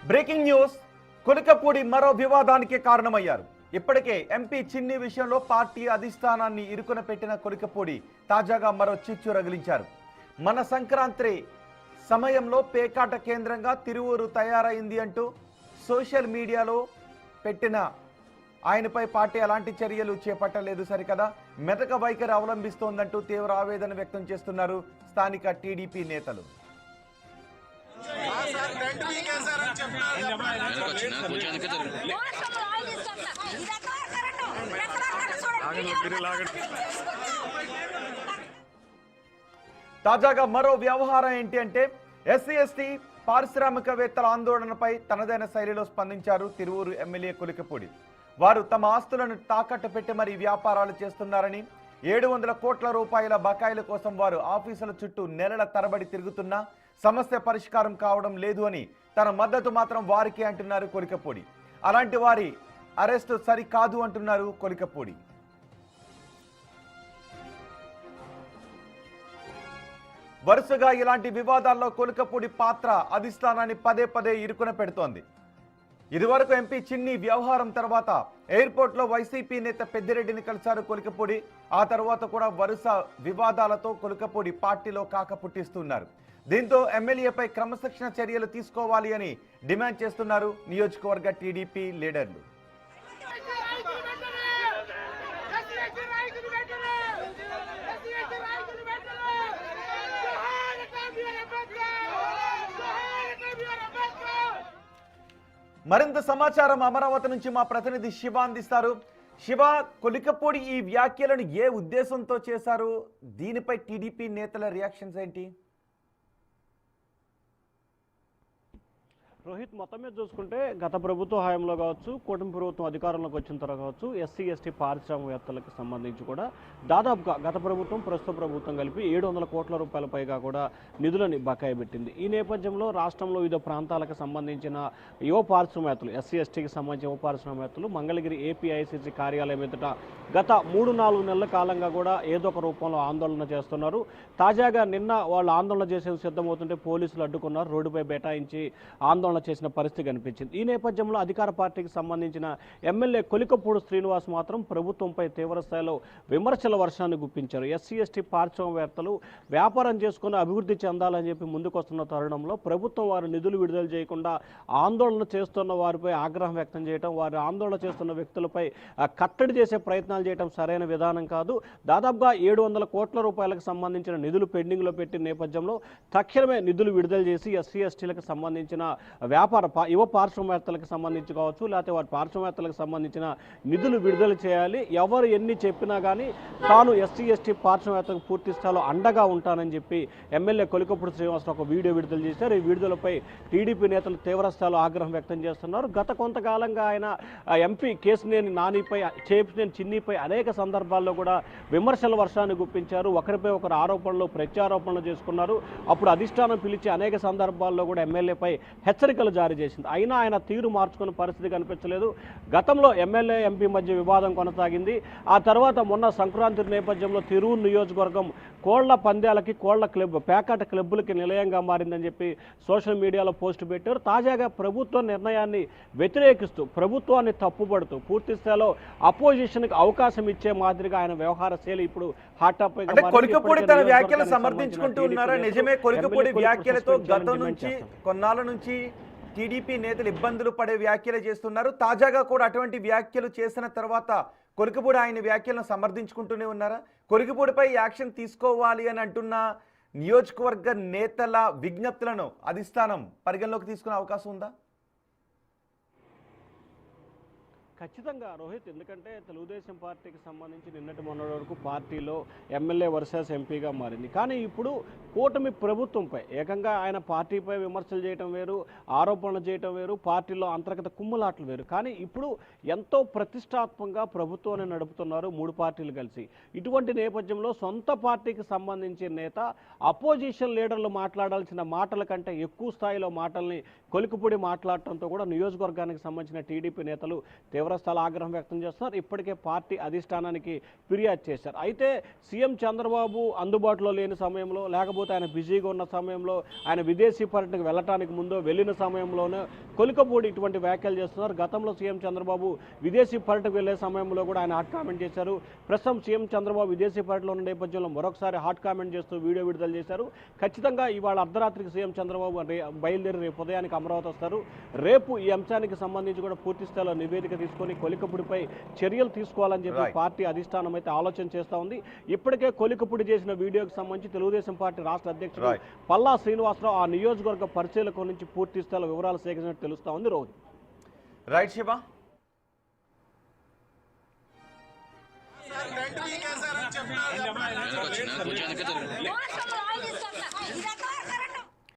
Breaking news. Kolikapudi మరో వివాదానికి కారణమయ్యారు. ఇప్పటికే ఎంపీ చిన్ని విషయంలో పార్టీ అధిష్టానాన్ని ఇరుకున పెట్టిన కొలికపూడి తాజాగా మరో చిచ్చు రగిలించారు. మన సంక్రాంతి సమయంలో పేకాట కేంద్రంగా తిరువూరు తయారైంది అంటూ సోషల్ మీడియాలో పెట్టిన ఆయనపై పార్టీ అలాంటి చర్యలు చేపట్టలేదు సరికదా, మెతక వైఖరి అవలంబిస్తోందంటూ తీవ్ర ఆవేదన వ్యక్తం చేస్తున్నారు స్థానిక టీడీపీ నేతలు. తాజాగా మరో వ్యవహారం ఏంటి అంటే ఎస్సీ ఎస్టీ పారిశ్రామికవేత్తల ఆందోళనపై తనదైన శైలిలో స్పందించారు తిరువూరు ఎమ్మెల్యే కొలికపూడి. వారు తమ ఆస్తులను తాకట్టు పెట్టి మరీ వ్యాపారాలు చేస్తున్నారని, 700 కోట్ల రూపాయల బకాయిల కోసం వారు ఆఫీసుల చుట్టూ నెలల తరబడి తిరుగుతున్నా సమస్య పరిష్కారం కావడం లేదు అని తన మద్దతు మాత్రం వారికి అంటున్నారు కొలికపూడి. అలాంటి వారి అరెస్టు సరికాదు అంటున్నారు కొలికపూడి. వరుసగా ఇలాంటి వివాదాల్లో కొలికపూడి పాత్ర అధిష్టానాన్ని పదే పదే ఇరుకున పెడుతోంది. ఇదివరకు ఎంపీ చిన్ని వ్యవహారం తర్వాత ఎయిర్పోర్ట్లో వైసీపీ నేత పెద్దిరెడ్డిని కలిశారు కొలికపూడి. ఆ తర్వాత కూడా వరుస వివాదాలతో కొలికపూడి పార్టీలో కాక పుట్టిస్తున్నారు. దీంతో ఎమ్మెల్యేపై క్రమశిక్షణ చర్యలు తీసుకోవాలి అని డిమాండ్ చేస్తున్నారు నియోజకవర్గ టీడీపీ లీడర్లు. మరింత సమాచారం అమరావతి నుంచి మా ప్రతినిధి శివ అందిస్తారు. శివ, కొలికపూడి ఈ వ్యాఖ్యలను ఏ ఉద్దేశంతో చేశారు? దీనిపై టీడీపీ నేతల రియాక్షన్స్ ఏంటి? రోహిత్, మొత్తం మీద చూసుకుంటే గత ప్రభుత్వ హయాంలో కావచ్చు, కూటమి ప్రభుత్వం అధికారంలోకి వచ్చిన తర్వాత కావచ్చు, ఎస్సీ ఎస్టీ పారిశ్రామికవేత్తలకు సంబంధించి కూడా దాదాపుగా గత ప్రభుత్వం ప్రస్తుత ప్రభుత్వం కలిపి 700 కోట్ల రూపాయల పైగా కూడా నిధులని బకాయి పెట్టింది. ఈ నేపథ్యంలో రాష్ట్రంలో వివిధ ప్రాంతాలకు సంబంధించిన యువ పారిశ్రామికవేత్తలు, ఎస్సీ ఎస్టీకి సంబంధించిన యువ పారిశ్రామికవేత్తలు మంగళగిరి ఏపీఐసిసి కార్యాలయం ఎదుట గత 3-4 నెలల కాలంగా కూడా ఏదో ఒక రూపంలో ఆందోళన చేస్తున్నారు. తాజాగా నిన్న వాళ్ళు ఆందోళన చేసేందుకు సిద్ధమవుతుంటే పోలీసులు అడ్డుకున్నారు, రోడ్డుపై బైఠాయించి ఆందోళన చేసిన పరిస్థితి కనిపించింది. ఈ నేపథ్యంలో అధికార పార్టీకి సంబంధించిన ఎమ్మెల్యే కొలికపూడి శ్రీనివాస్ మాత్రం ప్రభుత్వంపై తీవ్ర స్థాయిలో విమర్శల వర్షాన్ని గుప్పించారు. ఎస్సీ ఎస్టీ పారిశ్రామికవేత్తలు వ్యాపారం చేసుకుని అభివృద్ధి చెందాలని చెప్పి ముందుకొస్తున్న తరుణంలో ప్రభుత్వం వారి నిధులు విడుదల చేయకుండా ఆందోళన చేస్తున్న వారిపై ఆగ్రహం వ్యక్తం చేయడం, వారి ఆందోళన చేస్తున్న వ్యక్తులపై కట్టడి చేసే ప్రయత్నాలు చేయడం సరైన విధానం కాదు. దాదాపుగా 700 కోట్ల రూపాయలకు సంబంధించిన నిధులు పెండింగ్లో పెట్టిన నేపథ్యంలో తక్షణమే నిధులు విడుదల చేసి ఎస్సీ ఎస్టీలకు సంబంధించిన యువ పారిశ్రామికవేత్తలకు సంబంధించి కావచ్చు, లేకపోతే వారి పారిశ్రామికవేత్తలకు సంబంధించిన నిధులు విడుదల చేయాలి. ఎవరు ఎన్ని చెప్పినా కానీ తాను ఎస్సీ ఎస్టీ పారిశ్రామికవేత్తలకు పూర్తి స్థాయిలో అండగా ఉంటానని చెప్పి ఎమ్మెల్యే కొలికపూడి శ్రీనివాసరావు ఒక వీడియో విడుదల చేశారు. ఈ విడుదలపై టీడీపీ నేతలు తీవ్ర స్థాయిలో ఆగ్రహం వ్యక్తం చేస్తున్నారు. గత కొంతకాలంగా ఆయన ఎంపీ కేశినేని నానిపై, కేశినేని చిన్నిపై అనేక సందర్భాల్లో కూడా విమర్శల వర్షాన్ని గుప్పించారు. ఒకరిపై ఒకరు ఆరోపణలు ప్రత్యారోపణలు చేసుకున్నారు. అప్పుడు అధిష్టానం పిలిచి అనేక సందర్భాల్లో కూడా ఎమ్మెల్యేపై హెచ్చరికలు జారీ చేసింది. అయినా ఆయన తీరు మార్చుకునే పరిస్థితి కనిపించలేదు. గతంలో ఎమ్మెల్యే ఎంపీ మధ్య వివాదం కొనసాగింది. ఆ తర్వాత మొన్న సంక్రాంతి నేపథ్యంలో తిరువూరు నియోజకవర్గం కోళ్ల పందాలకి, కోళ్ల క్లబ్, పేకాట క్లబ్బులకి నిలయంగా మారిందని చెప్పి సోషల్ మీడియాలో పోస్టు పెట్టారు. తాజాగా ప్రభుత్వ నిర్ణయాన్ని వ్యతిరేకిస్తూ, ప్రభుత్వాన్ని తప్పుపడుతూ పూర్తి స్థాయిలో అపోజిషన్కి అవకాశం ఇచ్చే మాదిరిగా ఆయన వ్యవహార శైలి ఇప్పుడు హాట్ టాపిక్ గా కొలికపూడి తన వ్యాఖ్యలు సమర్థించుకుంటూ ఉన్నారా? నిజమే, కొలికపూడి వ్యాఖ్యలతో గతం నుంచి కొన్నాళ్ళ నుంచి టీడీపీ నేతలు ఇబ్బందులు పడే వ్యాఖ్యలు చేస్తున్నారు. తాజాగా కూడా అటువంటి వ్యాఖ్యలు చేసిన తర్వాత కొలికపూడి ఆయన వ్యాఖ్యలను సమర్థించుకుంటూనే ఉన్నారా? కొలికపూడిపై యాక్షన్ తీసుకోవాలి అని అంటున్న నియోజకవర్గ నేతల విజ్ఞప్తులను అధిష్టానం పరిగణలోకి తీసుకునే అవకాశం ఉందా? ఖచ్చితంగా రోహిత్, ఎందుకంటే తెలుగుదేశం పార్టీకి సంబంధించి నిన్నటి మొన్నటి వరకు పార్టీలో ఎమ్మెల్యే వర్సెస్ ఎంపీగా మారింది. కానీ ఇప్పుడు కూటమి ప్రభుత్వంపై ఏకంగా ఆయన పార్టీపై విమర్శలు చేయటం వేరు, ఆరోపణలు చేయటం వేరు, పార్టీలో అంతర్గత కుమ్ములాటలు వేరు. కానీ ఇప్పుడు ఎంతో ప్రతిష్టాత్మకంగా ప్రభుత్వాన్ని నడుపుతున్నారు 3 పార్టీలు కలిసి. ఇటువంటి నేపథ్యంలో సొంత పార్టీకి సంబంధించిన నేత అపోజిషన్ లీడర్లు మాట్లాడాల్సిన మాటల కంటే ఎక్కువ స్థాయిలో మాటల్ని కొలికపూడి మాట్లాడటంతో కూడా నియోజకవర్గానికి సంబంధించిన టీడీపీ నేతలు తీవ్ర ఎవరో చాలా ఆగ్రహం వ్యక్తం చేస్తున్నారు. ఇప్పటికే పార్టీ అధిష్టానానికి ఫిర్యాదు చేశారు. అయితే సీఎం చంద్రబాబు అందుబాటులో లేని సమయంలో, లేకపోతే ఆయన బిజీగా ఉన్న సమయంలో, ఆయన విదేశీ పర్యటనకు వెళ్ళటానికి ముందో వెళ్ళిన సమయంలోనే కొలికపూడి ఇటువంటి వ్యాఖ్యలు చేస్తున్నారు. గతంలో సీఎం చంద్రబాబు విదేశీ పర్యటనకు వెళ్లే సమయంలో కూడా ఆయన హాట్ కామెంట్ చేశారు. ప్రస్తుతం సీఎం చంద్రబాబు విదేశీ పర్యటనలో ఉన్న నేపథ్యంలో మరొకసారి హాట్ కామెంట్ చేస్తూ వీడియో విడుదల చేశారు. ఖచ్చితంగా ఇవాళ అర్ధరాత్రికి సీఎం చంద్రబాబు బయలుదేరి రేపు ఉదయానికి అమరావతి వస్తారు. రేపు ఈ అంశానికి సంబంధించి కూడా పూర్తి స్థాయిలో నివేదిక తీసుకొని కొలికపూడిపై చర్యలు తీసుకోవాలని చెప్పి పార్టీ అధిష్టానం అయితే ఆలోచన చేస్తూ ఉంది. ఇప్పటికే కొలికపూడి చేసిన వీడియోకి సంబంధించి తెలుగుదేశం పార్టీ రాష్ట్ర అధ్యక్షుడు పల్లా శ్రీనివాసరావు ఆ నియోజకవర్గ పరిశీలకుల నుంచి పూర్తి స్థాయిలో వివరాలు సేకరించినట్టు తెలుస్తా ఉంది. రోజు రైట్ శివ. కూర్చోనికి